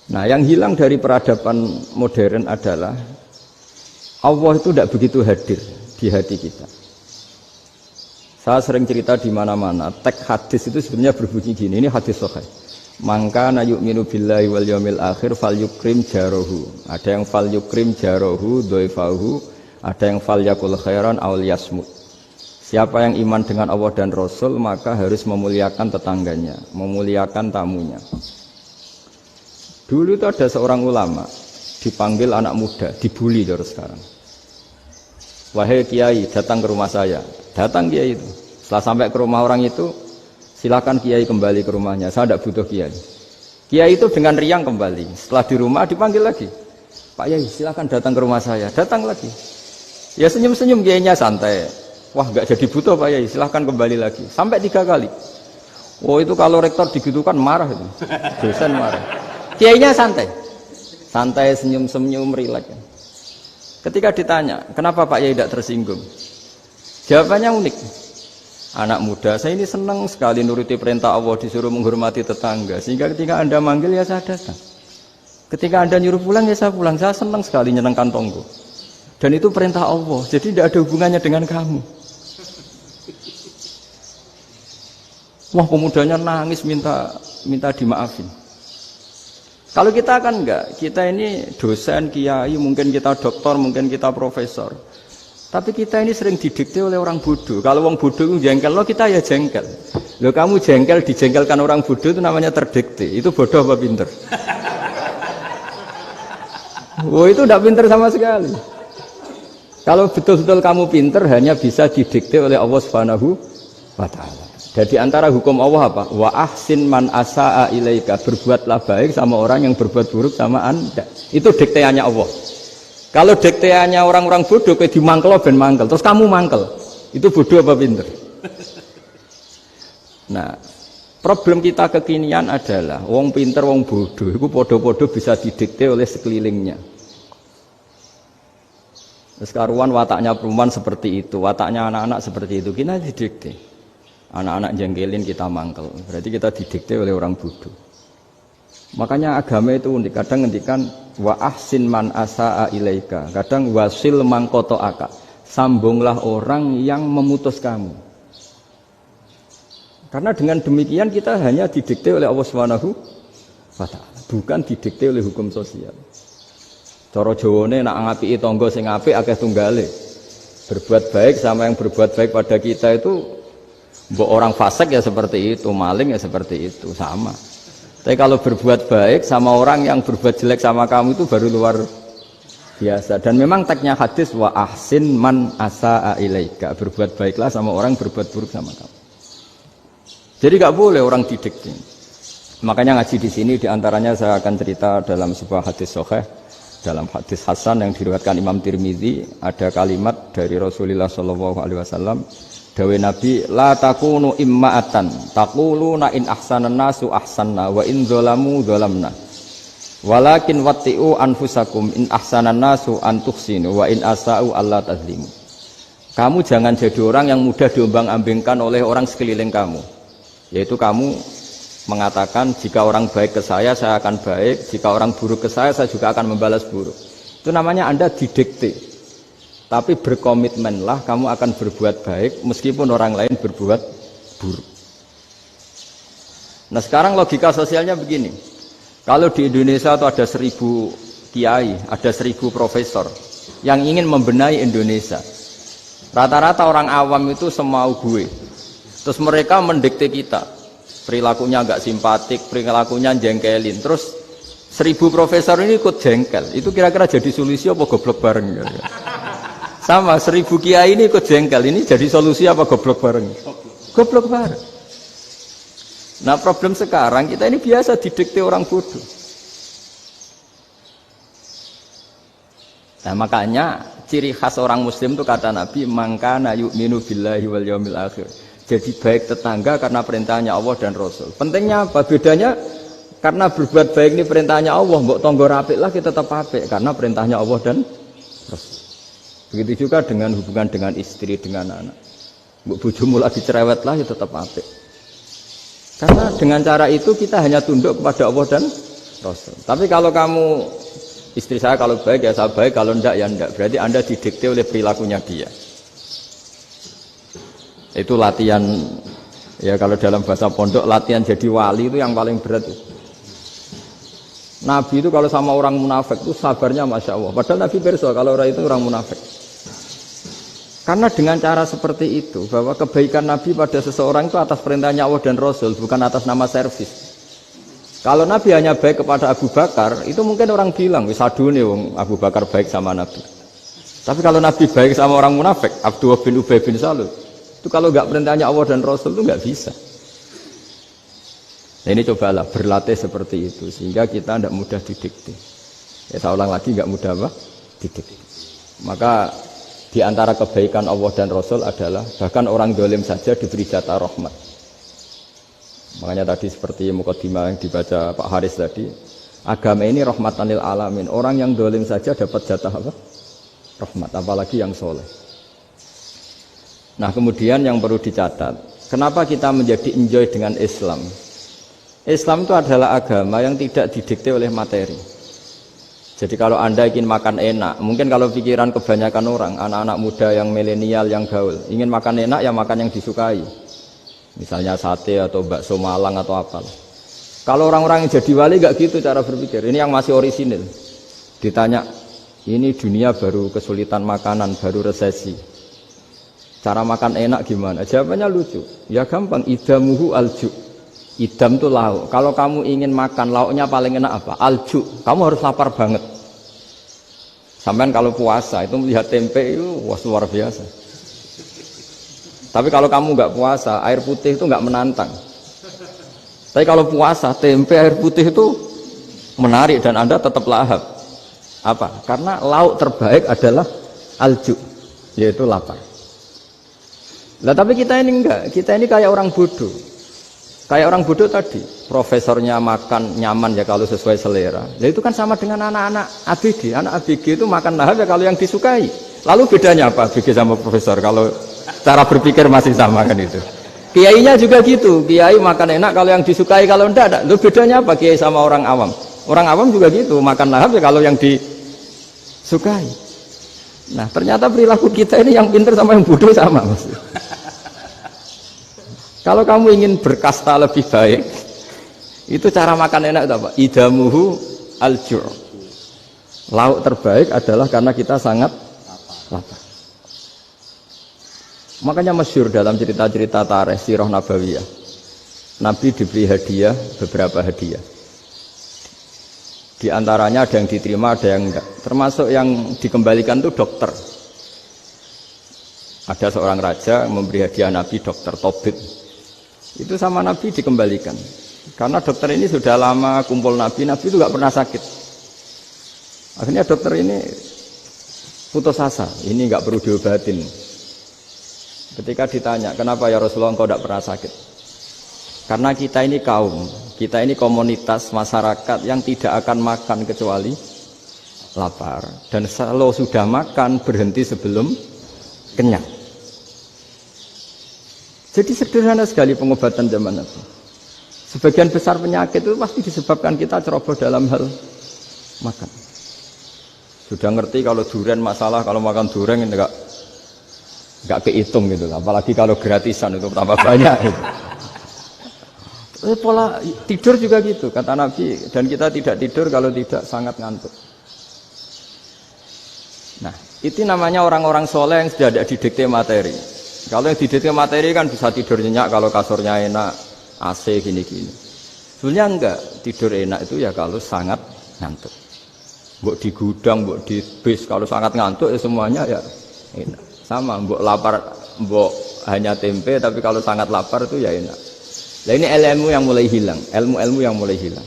Nah, yang hilang dari peradaban modern adalah Allah itu tidak begitu hadir di hati kita. Saya sering cerita di mana-mana, teks hadis itu sebenarnya berbunyi gini, ini hadis sahih. Mangka na yu'minu billahi wal yaumil akhir falyukrim jarahu. Ada yang falyukrim jarahu dhaifahu, ada yang falyakul khairan aw liyasmut. Siapa yang iman dengan Allah dan Rasul maka harus memuliakan tetangganya, memuliakan tamunya. Dulu itu ada seorang ulama dipanggil anak muda, dibully terus sekarang. Wahai kiai, datang ke rumah saya. Datang kiai itu. Setelah sampai ke rumah orang itu, silakan kiai kembali ke rumahnya. Saya tidak butuh kiai. Kiai itu dengan riang kembali. Setelah di rumah dipanggil lagi. Pak Yai, silakan datang ke rumah saya. Datang lagi. Ya senyum-senyum kiainya santai. Wah, nggak jadi butuh Pak Yai. Silakan kembali lagi. Sampai 3 kali. Oh itu kalau rektor digitukan marah itu. Dosen marah. Kiainya santai. Santai, senyum-senyum, rileks. Ketika ditanya, kenapa Pak Yai tidak tersinggung? Jawabannya unik. Anak muda, saya ini senang sekali nuruti perintah Allah, disuruh menghormati tetangga. Sehingga ketika Anda manggil, ya saya datang. Ketika Anda nyuruh pulang, ya saya pulang. Saya senang sekali nyenangkan tonggo. Dan itu perintah Allah, jadi tidak ada hubungannya dengan kamu. Wah, pemudanya nangis minta dimaafin. Kalau kita kan enggak, kita ini dosen, kiai, mungkin kita doktor, mungkin kita profesor. Tapi kita ini sering didikte oleh orang bodoh. Kalau orang bodoh itu jengkel, lo kita ya jengkel. Lo kamu jengkel, dijengkelkan orang bodoh itu namanya terdikte. Itu bodoh apa pinter? Oh itu tidak pinter sama sekali. Kalau betul-betul kamu pinter, hanya bisa didikte oleh Allah Subhanahu wa Ta'ala. Jadi antara hukum Allah apa? Wa ahsin man asa'a ilaika. Berbuatlah baik sama orang yang berbuat buruk sama Anda. Itu dikteannya Allah. Kalau dikteannya orang-orang bodoh, kayak dimangkel ben mangkel, terus kamu mangkel, itu bodoh apa pinter? Nah, problem kita kekinian adalah wong pinter, wong bodoh, itu podo-podo bisa didikte oleh sekelilingnya. Terus karuan wataknya perempuan seperti itu, wataknya anak-anak seperti itu, kita didikte. Anak-anak jengkelin kita mangkel, berarti kita didikte oleh orang bodoh. Makanya agama itu unik, kadang ngendikan wa ahsin man asa'a ilaika, kadang wasil man qata'aka, sambunglah orang yang memutus kamu. Karena dengan demikian kita hanya didikte oleh Allah Subhanahu wa Ta'ala, bukan didikte oleh hukum sosial. Cara Jawane nak ngapiki tangga sing apik akeh tunggale. Berbuat baik sama yang berbuat baik pada kita itu, mbok orang fasik ya seperti itu, maling ya seperti itu, sama. Tapi kalau berbuat baik sama orang yang berbuat jelek sama kamu itu baru luar biasa. Dan memang teksnya hadis wa ahsin man asa'a ilaika. Berbuat baiklah sama orang berbuat buruk sama kamu. Jadi nggak boleh orang didikte. Makanya ngaji di sini diantaranya saya akan cerita dalam sebuah hadis sahih, dalam hadis hasan yang diriwayatkan Imam Tirmizi, ada kalimat dari Rasulullah SAW. Dawe Nabi, la takunu imma'atan taquluna in ahsanan nasu ahsanna wa in zalamu zalamna walakin watti'u anfusakum in ahsanan nasu an tuhsinu wa in asa'u alla tazlimu. Kamu jangan jadi orang yang mudah diombang-ambingkan oleh orang sekeliling kamu, yaitu kamu mengatakan jika orang baik ke saya akan baik, jika orang buruk ke saya juga akan membalas buruk. Itu namanya Anda didikte. Tapi berkomitmenlah kamu akan berbuat baik meskipun orang lain berbuat buruk. Nah sekarang logika sosialnya begini. Kalau di Indonesia itu ada 1000 kiai, ada 1000 profesor yang ingin membenahi Indonesia. Rata-rata orang awam itu semau gue. Terus mereka mendikte kita. Perilakunya agak simpatik, perilakunya jengkelin. Terus 1000 profesor ini ikut jengkel. Itu kira-kira jadi solusi apa goblok bareng? Sama 1000 kiai ini ikut jengkel, ini jadi solusi apa goblok bareng? Goblok bareng. Nah problem sekarang kita ini biasa didikte orang bodoh. Nah makanya ciri khas orang muslim itu kata Nabi, mangkana yu'minu billahi wal yaumil akhir. Jadi baik tetangga karena perintahnya Allah dan Rasul. Pentingnya apa? Bedanya karena berbuat baik ini perintahnya Allah, mbok tangga apik lah kita tetap apik karena perintahnya Allah dan Rasul. Begitu juga dengan hubungan dengan istri, dengan anak. Bojomu lagi cerewet lah ya tetap apik. Karena dengan cara itu kita hanya tunduk kepada Allah dan Rasul. Tapi kalau kamu, istri saya kalau baik ya saya baik, kalau enggak ya enggak. Berarti Anda didikte oleh perilakunya dia. Itu latihan, ya kalau dalam bahasa pondok, latihan jadi wali itu yang paling berat. Nabi itu kalau sama orang munafik itu sabarnya Masya Allah. Padahal Nabi berso kalau orang itu orang munafik. Karena dengan cara seperti itu, bahwa kebaikan Nabi pada seseorang itu atas perintahnya Allah dan Rasul, bukan atas nama servis. Kalau Nabi hanya baik kepada Abu Bakar, itu mungkin orang bilang, wisadune wong Abu Bakar baik sama Nabi. Tapi kalau Nabi baik sama orang munafik, Abdullah bin Ubay bin Salul, itu kalau nggak perintahnya Allah dan Rasul itu nggak bisa. Nah ini cobalah berlatih seperti itu, sehingga kita tidak mudah didikte. Ya saya ulang lagi, nggak mudah apa? Didikte. Maka di antara kebaikan Allah dan Rasul adalah bahkan orang dolim saja diberi jatah rahmat. Makanya tadi seperti mukadimah yang dibaca Pak Haris tadi, agama ini rahmatan lil alamin. Orang yang dolim saja dapat jatah apa? Rahmat, apalagi yang soleh. Nah kemudian yang perlu dicatat, kenapa kita menjadi enjoy dengan Islam? Islam itu adalah agama yang tidak didikte oleh materi. Jadi kalau Anda ingin makan enak, mungkin kalau pikiran kebanyakan orang, anak-anak muda yang milenial, yang gaul, ingin makan enak ya makan yang disukai. Misalnya sate atau bakso Malang atau apa. Kalau orang-orang yang jadi wali nggak gitu cara berpikir. Ini yang masih orisinil. Ditanya, ini dunia baru kesulitan makanan, baru resesi. Cara makan enak gimana? Jawabannya lucu. Ya gampang, idamuhu alju. Idam itu lauk. Kalau kamu ingin makan lauknya paling enak apa? Alju. Kamu harus lapar banget. Sampai kalau puasa itu melihat tempe itu wah luar biasa. Tapi kalau kamu nggak puasa, air putih itu nggak menantang. Tapi kalau puasa, tempe air putih itu menarik dan Anda tetap lahap. Apa? Karena lauk terbaik adalah alju, yaitu lapar. Lah tapi kita ini enggak. Kita ini kayak orang bodoh. Kayak orang bodoh tadi, profesornya makan nyaman ya kalau sesuai selera. Nah itu kan sama dengan anak-anak ABG. Anak ABG itu makan lahap ya kalau yang disukai. Lalu bedanya apa ABG sama profesor? Kalau cara berpikir masih sama kan itu. Kiainya juga gitu. Kiai makan enak kalau yang disukai, kalau enggak ada. Lalu bedanya apa kiai sama orang awam? Orang awam juga gitu, makan lahap ya kalau yang disukai. Nah ternyata perilaku kita ini yang pintar sama yang bodoh sama Mas. Kalau kamu ingin berkasta lebih baik, itu cara makan enak itu apa? Idamuhu al-ju'. Lauk terbaik adalah karena kita sangat lapar. Makanya masyhur dalam cerita-cerita tarikh sirah nabawiyah. Nabi diberi hadiah, beberapa hadiah. Di antaranya ada yang diterima, ada yang enggak. Termasuk yang dikembalikan itu dokter. Ada seorang raja memberi hadiah Nabi dokter Tobit. Itu sama Nabi dikembalikan. Karena dokter ini sudah lama kumpul Nabi itu nggak pernah sakit. Akhirnya dokter ini putus asa, ini nggak perlu diobatin. Ketika ditanya, kenapa ya Rasulullah engkau tidak pernah sakit? Karena kita ini kaum, kita ini komunitas masyarakat yang tidak akan makan kecuali lapar. Dan kalau sudah makan berhenti sebelum kenyang. Jadi sederhana sekali pengobatan zaman Nabi. Sebagian besar penyakit itu pasti disebabkan kita ceroboh dalam hal makan. Sudah ngerti kalau durian masalah, kalau makan durian enggak kehitung gitu. Apalagi kalau gratisan itu tambah banyak. Gitu. Pola tidur juga gitu kata Nabi, dan kita tidak tidur kalau tidak sangat ngantuk. Nah, itu namanya orang-orang soleh yang sudah tidak didikte materi. Kalau yang didikte materi kan bisa tidur nyenyak kalau kasurnya enak, AC gini-gini. Sebenarnya enggak, tidur enak itu ya kalau sangat ngantuk. Mbok di gudang, mbok di bis, kalau sangat ngantuk ya semuanya ya enak. Sama, mbok lapar, mbok hanya tempe, tapi kalau sangat lapar itu ya enak. Nah ini ilmu yang mulai hilang, ilmu-ilmu yang mulai hilang.